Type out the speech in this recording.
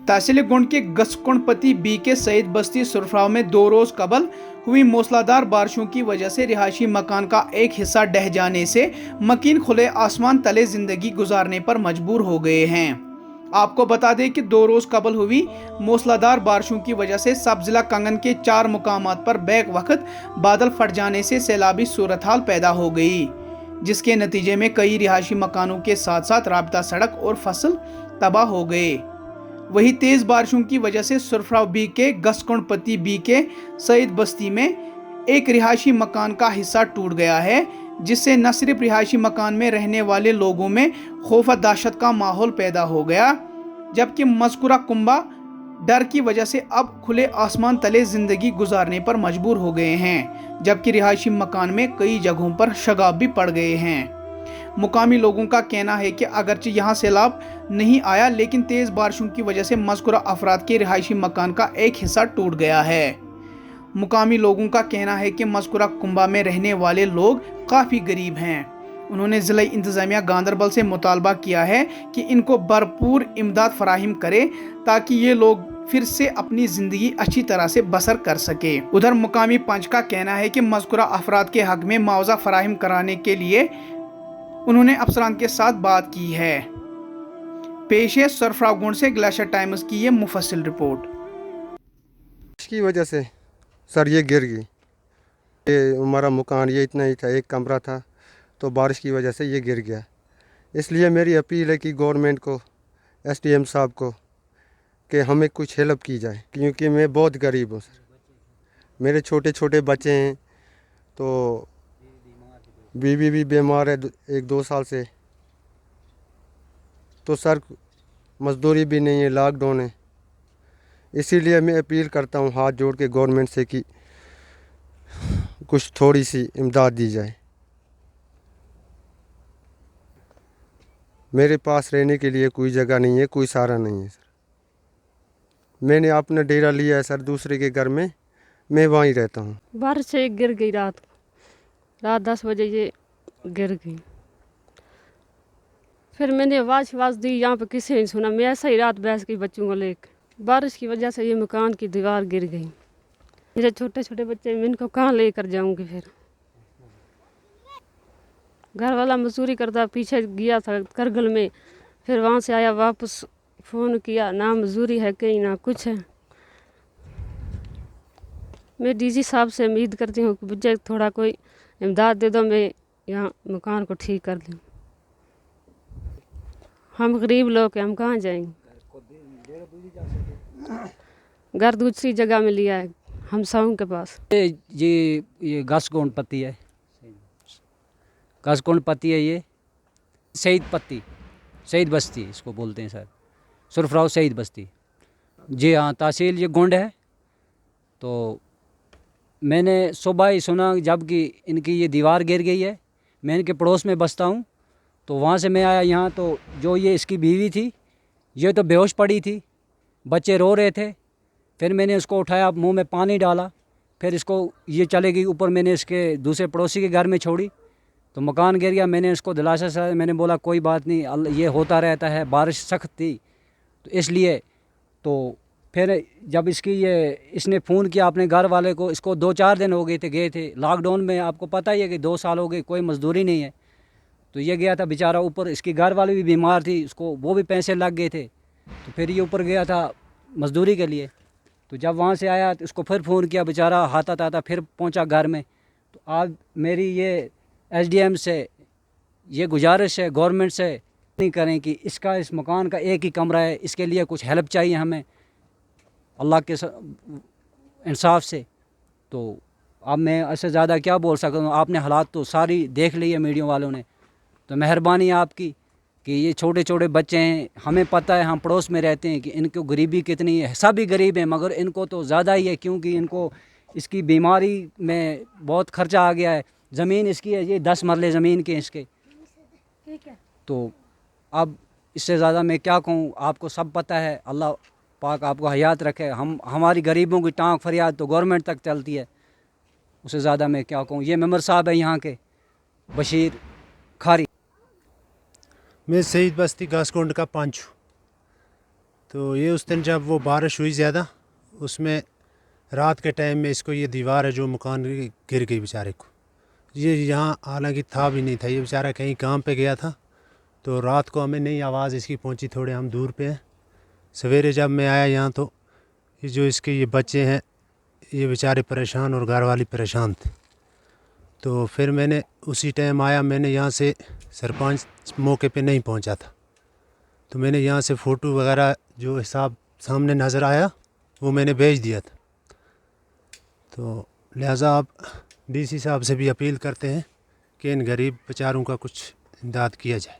तहसील गोंड के गसकोंडपति बी के सईद बस्ती सुरफराव में 2 रोज कबल हुई मूसलाधार बारिशों की वजह से रिहायशी मकान का एक हिस्सा ढह जाने से मकीन खुले आसमान तले जिंदगी गुजारने पर मजबूर हो गए हैं। आपको बता दें कि 2 रोज कबल हुई मूसलाधार बारिशों की वजह से सब जिला कंगन के 4 मुकामात पर बैक वक्त बादल फट जाने से सैलाबी सूरत हाल पैदा हो गई, जिसके नतीजे में कई रिहायशी मकानों के साथ साथ राबता सड़क और फसल तबाह हो गए। वही तेज बारिशों की वजह से सुरफराव बी के गसकोंडपति बी के सईद बस्ती में एक रिहायशी मकान का हिस्सा टूट गया है, जिससे न सिर्फ रिहायशी मकान में रहने वाले लोगों में खौफ दहशत का माहौल पैदा हो गया, जबकि मज़कूरा कुंबा डर की वजह से अब खुले आसमान तले जिंदगी गुजारने पर मजबूर हो गए हैं, जबकि रिहायशी मकान में कई जगहों पर शगाब भी पड़ गए हैं। मुकामी लोगों का कहना है कि अगरचे यहाँ सैलाब नहीं आया, लेकिन तेज बारिशों की वजह से मज़कूरा अफराद के रिहायशी मकान का एक हिस्सा टूट गया है। मुकामी लोगों का कहना है कि मज़कूरा कुंबा में रहने वाले लोग काफ़ी गरीब हैं। उन्होंने ज़िला इंतज़ामिया गांदरबल से मुतालबा किया है कि इनको भरपूर इमदाद फराहिम करे ताकि ये लोग फिर से अपनी ज़िंदगी अच्छी तरह से बसर कर सके। उधर मुकामी पंच का कहना है कि मज़कूरा अफराद के हक़ में मुआवजा फराहिम कराने के लिए उन्होंने अफसरान के साथ बात की है। पेश है सुरफराव गोंड से ग्लेशियर टाइम्स की ये मुफस्सिल रिपोर्ट। इसकी वजह से सर ये गिर गई, ये हमारा मकान ये इतना ही था, एक कमरा था, तो बारिश की वजह से ये गिर गया। इसलिए मेरी अपील है कि गवर्नमेंट को, एसडीएम साहब को, कि हमें कुछ हेल्प की जाए, क्योंकि मैं बहुत गरीब हूँ सर। मेरे छोटे छोटे बच्चे हैं, तो बीवी भी बीमार है 1-2 साल से, तो सर मजदूरी भी नहीं है, लॉकडाउन है। इसीलिए मैं अपील करता हूँ हाथ जोड़ के गवर्नमेंट से कि कुछ थोड़ी सी इमदाद दी जाए। मेरे पास रहने के लिए कोई जगह नहीं है, कोई सहारा नहीं है सर। मैंने अपना डेरा लिया है सर दूसरे के घर में, मैं वहीं रहता हूँ। बारिश से गिर गई रात 10 बजे ये गिर गई। फिर मैंने आवाज़ दी, यहाँ पे किसी ने सुना। मैं ऐसा ही रात बहस की बच्चों को लेकर। बारिश की वजह से ये मकान की दीवार गिर गई। मेरे छोटे छोटे बच्चे, मैं इनको कहाँ लेकर जाऊंगी। फिर घर वाला मजदूरी करता, पीछे गया था करगिल में, फिर वहाँ से आया वापस, फ़ोन किया, ना मजदूरी है कहीं ना कुछ है। मैं डीजी साहब से उम्मीद करती हूँ कि मुझे थोड़ा कोई इमदाद दे दो, मैं यहाँ मकान को ठीक कर दूँ। हम गरीब लोग हैं, हम कहाँ जाएंगे। घर दूसरी जगह में लिया है, हम साहू के पास। ये गसकोंडपति है, गसकोंडपति है। ये सईद बस्ती इसको बोलते हैं सर, सुरफराव सईद बस्ती। जी हाँ, तहसील ये गोंड है। तो मैंने सुबह ही सुना जबकि इनकी ये दीवार गिर गई है। मैं इनके पड़ोस में बसता हूँ, तो वहाँ से मैं आया यहाँ, तो जो ये इसकी बीवी थी ये तो बेहोश पड़ी थी, बच्चे रो रहे थे। फिर मैंने उसको उठाया, मुंह में पानी डाला, फिर इसको ये चले गई ऊपर। मैंने इसके दूसरे पड़ोसी के घर में छोड़ी तो मकान गिर गया। मैंने इसको दिलासा सा, मैंने बोला कोई बात नहीं, ये होता रहता है, बारिश सख्त थी तो इसलिए। तो फिर जब इसने फ़ोन किया अपने घर वाले को, इसको 2-4 दिन हो गए थे लॉकडाउन में। आपको पता ही है कि 2 साल हो गए, कोई मजदूरी नहीं है। तो ये गया था बेचारा ऊपर, इसकी घर वाली भी बीमार थी, उसको वो भी पैसे लग गए थे। तो फिर ये ऊपर गया था मजदूरी के लिए। तो जब वहाँ से आया तो उसको फिर फ़ोन किया, बेचारा हाथा फिर पहुँचा घर में। तो आज मेरी ये एसडीएम से ये गुजारिश है, गवर्नमेंट से नहीं करें कि इस मकान का एक ही कमरा है, इसके लिए कुछ हेल्प चाहिए हमें अल्लाह के इंसाफ से। तो अब मैं इससे ज़्यादा क्या बोल सकता हूँ। आपने हालात तो सारी देख ली है मीडिया वालों ने, तो मेहरबानी है आपकी कि ये छोटे छोटे बच्चे हैं, हमें पता है, हम पड़ोस में रहते हैं कि इनको गरीबी कितनी है। सभी गरीब हैं मगर इनको तो ज़्यादा ही है, क्योंकि इनको इसकी बीमारी में बहुत खर्चा आ गया है। ज़मीन इसकी है, ये 10 मरले ज़मीन के इसके। तो अब इससे ज़्यादा मैं क्या कहूँ, आपको सब पता है। अल्लाह पाक आपको हयात रखे। हमारी गरीबों की टांग फरियाद तो गवर्नमेंट तक चलती है, उससे ज़्यादा मैं क्या कहूँ। ये मेंबर साहब है यहाँ के, बशीर खारी। मैं सईद बस्ती गसकोंड का पंच हूँ। تو یہ اس دن جب وہ بارش ہوئی زیادہ، اس میں رات کے ٹائم میں اس کو یہ دیوار ہے جو مکان گر گئی بیچارے کو. یہ یہاں حالانکہ تھا بھی نہیں تھا، یہ بیچارہ کہیں کام پہ گیا تھا، تو رات کو ہمیں نہیں آواز اس کی پہنچی، تھوڑے ہم دور پہ ہیں. سویرے جب میں آیا یہاں تو یہ جو اس کے یہ بچے ہیں یہ بیچارے پریشان اور گھر والی پریشان تھے. تو پھر میں نے اسی ٹائم آیا، میں نے یہاں سے سرپنچ موقع پہ نہیں پہنچا تھا، تو میں نے یہاں سے فوٹو وغیرہ جو حساب سامنے نظر آیا وہ میں نے بھیج دیا تھا. تو لہٰذا آپ ڈی سی صاحب سے بھی اپیل کرتے ہیں کہ ان غریب بیچاروں کا کچھ امداد کیا جائے.